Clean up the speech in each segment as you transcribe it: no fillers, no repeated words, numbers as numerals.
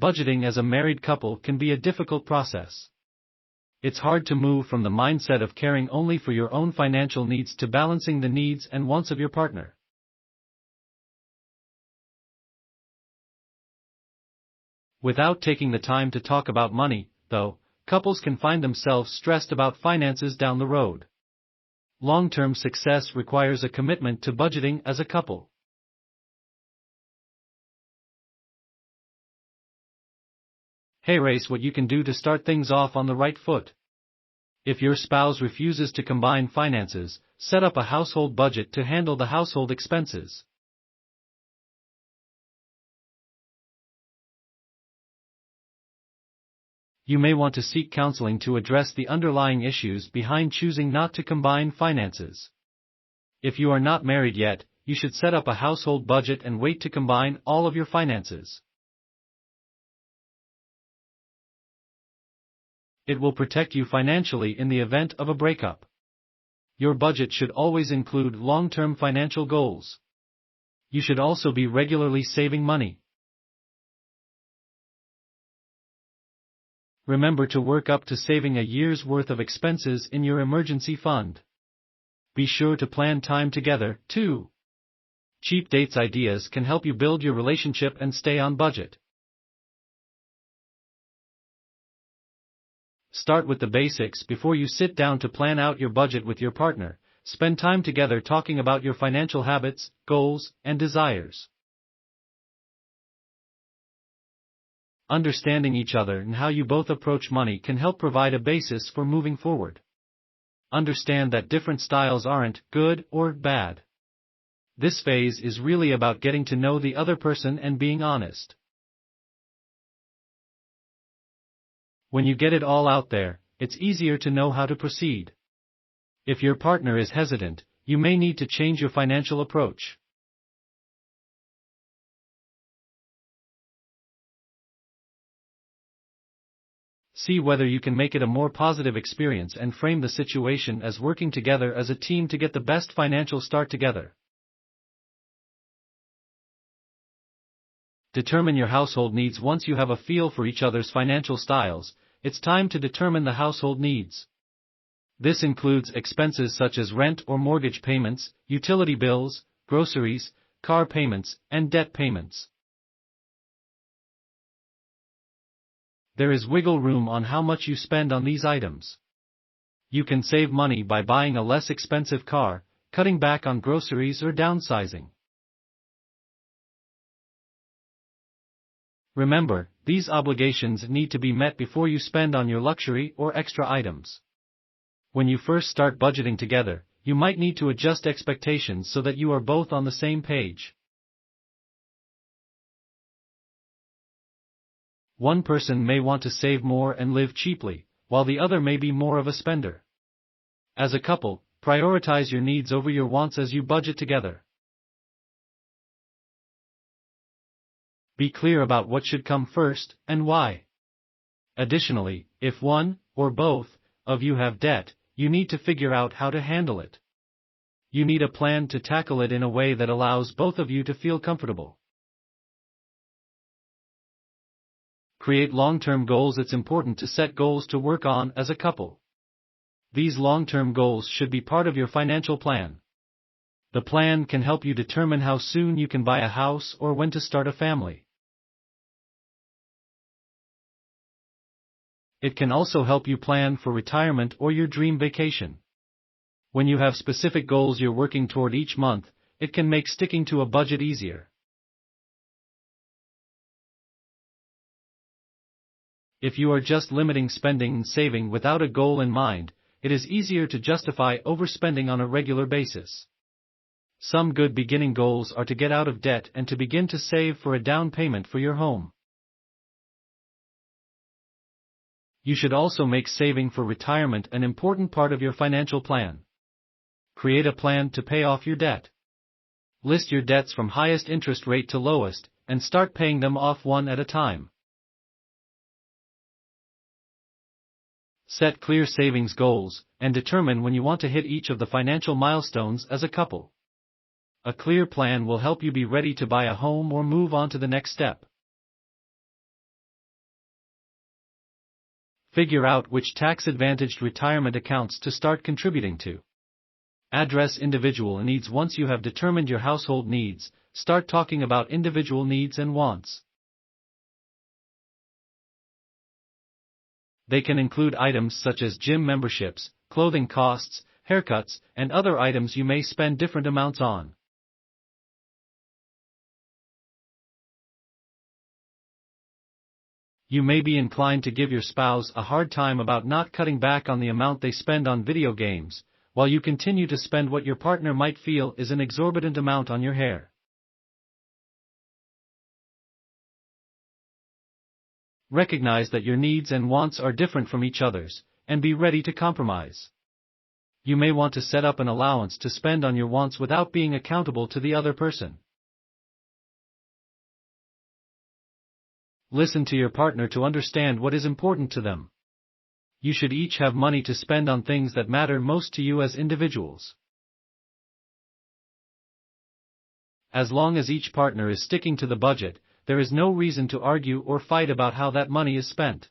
budgeting as a married couple can be a difficult process. It's hard to move from the mindset of caring only for your own financial needs to balancing the needs and wants of your partner. Without taking the time to talk about money, though, couples can find themselves stressed about finances down the road. Long-term success requires a commitment to budgeting as a couple. Here's what you can do to start things off on the right foot. If your spouse refuses to combine finances, set up a household budget to handle the household expenses. You may want to seek counseling to address the underlying issues behind choosing not to combine finances. If you are not married yet, you should set up a household budget and wait to combine all of your finances. It will protect you financially in the event of a breakup. Your budget should always include long-term financial goals. You should also be regularly saving money. Remember to work up to saving a year's worth of expenses in your emergency fund. Be sure to plan time together, too. Cheap dates ideas can help you build your relationship and stay on budget. Start with the basics before you sit down to plan out your budget with your partner. Spend time together talking about your financial habits, goals, and desires. Understanding each other and how you both approach money can help provide a basis for moving forward. Understand that different styles aren't good or bad. This phase is really about getting to know the other person and being honest. When you get it all out there, it's easier to know how to proceed. If your partner is hesitant, you may need to change your financial approach. See whether you can make it a more positive experience and frame the situation as working together as a team to get the best financial start together. Determine your household needs. Once you have a feel for each other's financial styles, it's time to determine the household needs. This includes expenses such as rent or mortgage payments, utility bills, groceries, car payments, and debt payments. There is wiggle room on how much you spend on these items. You can save money by buying a less expensive car, cutting back on groceries, or downsizing. Remember, these obligations need to be met before you spend on your luxury or extra items. When you first start budgeting together, you might need to adjust expectations so that you are both on the same page. One person may want to save more and live cheaply, while the other may be more of a spender. As a couple, prioritize your needs over your wants as you budget together. Be clear about what should come first, and why. Additionally, if one, or both, of you have debt, you need to figure out how to handle it. You need a plan to tackle it in a way that allows both of you to feel comfortable. Create long-term goals. It's important to set goals to work on as a couple. These long-term goals should be part of your financial plan. The plan can help you determine how soon you can buy a house or when to start a family. It can also help you plan for retirement or your dream vacation. When you have specific goals you're working toward each month, it can make sticking to a budget easier. If you are just limiting spending and saving without a goal in mind, it is easier to justify overspending on a regular basis. Some good beginning goals are to get out of debt and to begin to save for a down payment for your home. You should also make saving for retirement an important part of your financial plan. Create a plan to pay off your debt. List your debts from highest interest rate to lowest, and start paying them off one at a time. Set clear savings goals, and determine when you want to hit each of the financial milestones as a couple. A clear plan will help you be ready to buy a home or move on to the next step. Figure out which tax-advantaged retirement accounts to start contributing to. Address individual needs. Once you have determined your household needs, start talking about individual needs and wants. They can include items such as gym memberships, clothing costs, haircuts, and other items you may spend different amounts on. You may be inclined to give your spouse a hard time about not cutting back on the amount they spend on video games, while you continue to spend what your partner might feel is an exorbitant amount on your hair. Recognize that your needs and wants are different from each other's, and be ready to compromise. You may want to set up an allowance to spend on your wants without being accountable to the other person. Listen to your partner to understand what is important to them. You should each have money to spend on things that matter most to you as individuals. As long as each partner is sticking to the budget, there is no reason to argue or fight about how that money is spent.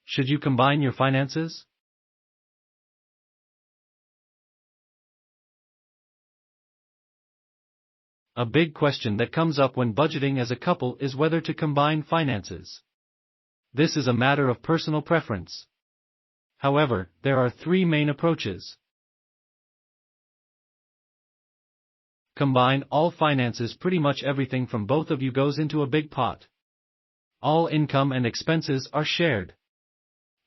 Should you combine your finances? A big question that comes up when budgeting as a couple is whether to combine finances. This is a matter of personal preference. However, there are three main approaches. Combine all finances. Pretty much everything from both of you goes into a big pot. All income and expenses are shared.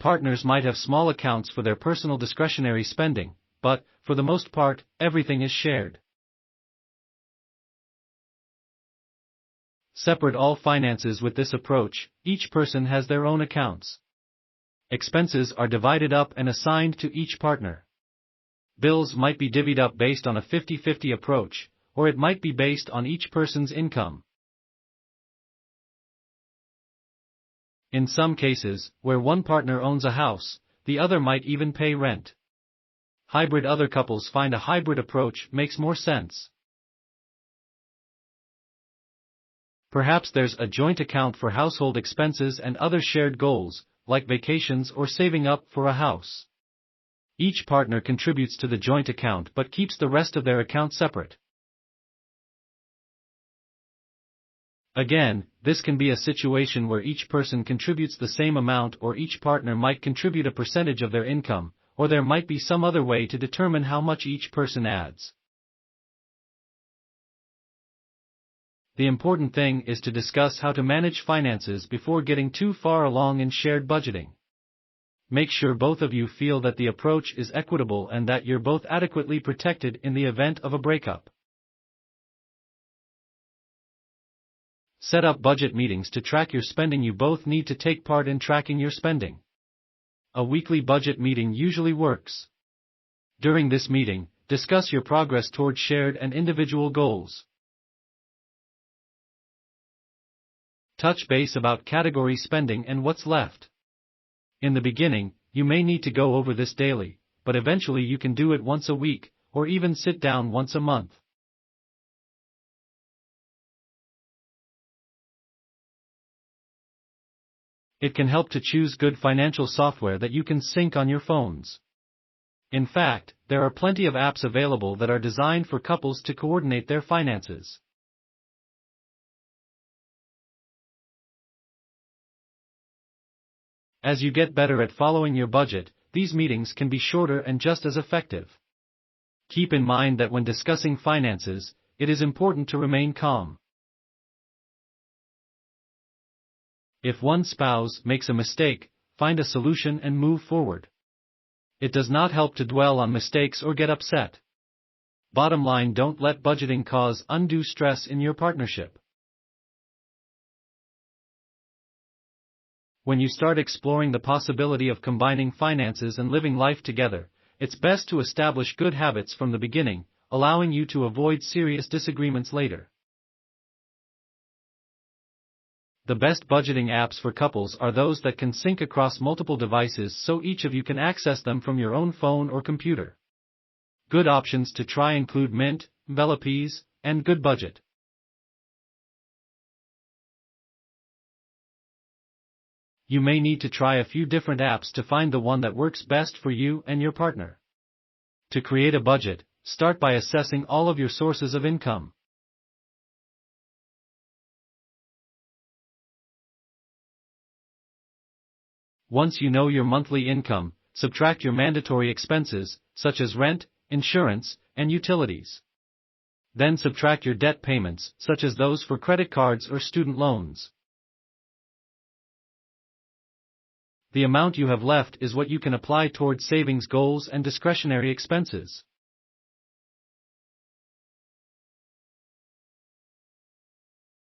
Partners might have small accounts for their personal discretionary spending, but, for the most part, everything is shared. Separate all finances. With this approach, each person has their own accounts. Expenses are divided up and assigned to each partner. Bills might be divvied up based on a 50-50 approach, or it might be based on each person's income. In some cases, where one partner owns a house, the other might even pay rent. Hybrid. Other couples find a hybrid approach makes more sense. Perhaps there's a joint account for household expenses and other shared goals, like vacations or saving up for a house. Each partner contributes to the joint account but keeps the rest of their account separate. Again, this can be a situation where each person contributes the same amount, or each partner might contribute a percentage of their income, or there might be some other way to determine how much each person adds. The important thing is to discuss how to manage finances before getting too far along in shared budgeting. Make sure both of you feel that the approach is equitable and that you're both adequately protected in the event of a breakup. Set up budget meetings to track your spending. You both need to take part in tracking your spending. A weekly budget meeting usually works. During this meeting, discuss your progress toward shared and individual goals. Touch base about category spending and what's left. In the beginning, you may need to go over this daily, but eventually you can do it once a week, or even sit down once a month. It can help to choose good financial software that you can sync on your phones. In fact, there are plenty of apps available that are designed for couples to coordinate their finances. As you get better at following your budget, these meetings can be shorter and just as effective. Keep in mind that when discussing finances, it is important to remain calm. If one spouse makes a mistake, find a solution and move forward. It does not help to dwell on mistakes or get upset. Bottom line, don't let budgeting cause undue stress in your partnership. When you start exploring the possibility of combining finances and living life together, it's best to establish good habits from the beginning, allowing you to avoid serious disagreements later. The best budgeting apps for couples are those that can sync across multiple devices so each of you can access them from your own phone or computer. Good options to try include Mint, Envelopes, and Good Budget. you may need to try a few different apps to find the one that works best for you and your partner. To create a budget, start by assessing all of your sources of income. Once you know your monthly income, subtract your mandatory expenses, such as rent, insurance, and utilities. Then subtract your debt payments, such as those for credit cards or student loans. The amount you have left is what you can apply towards savings goals and discretionary expenses.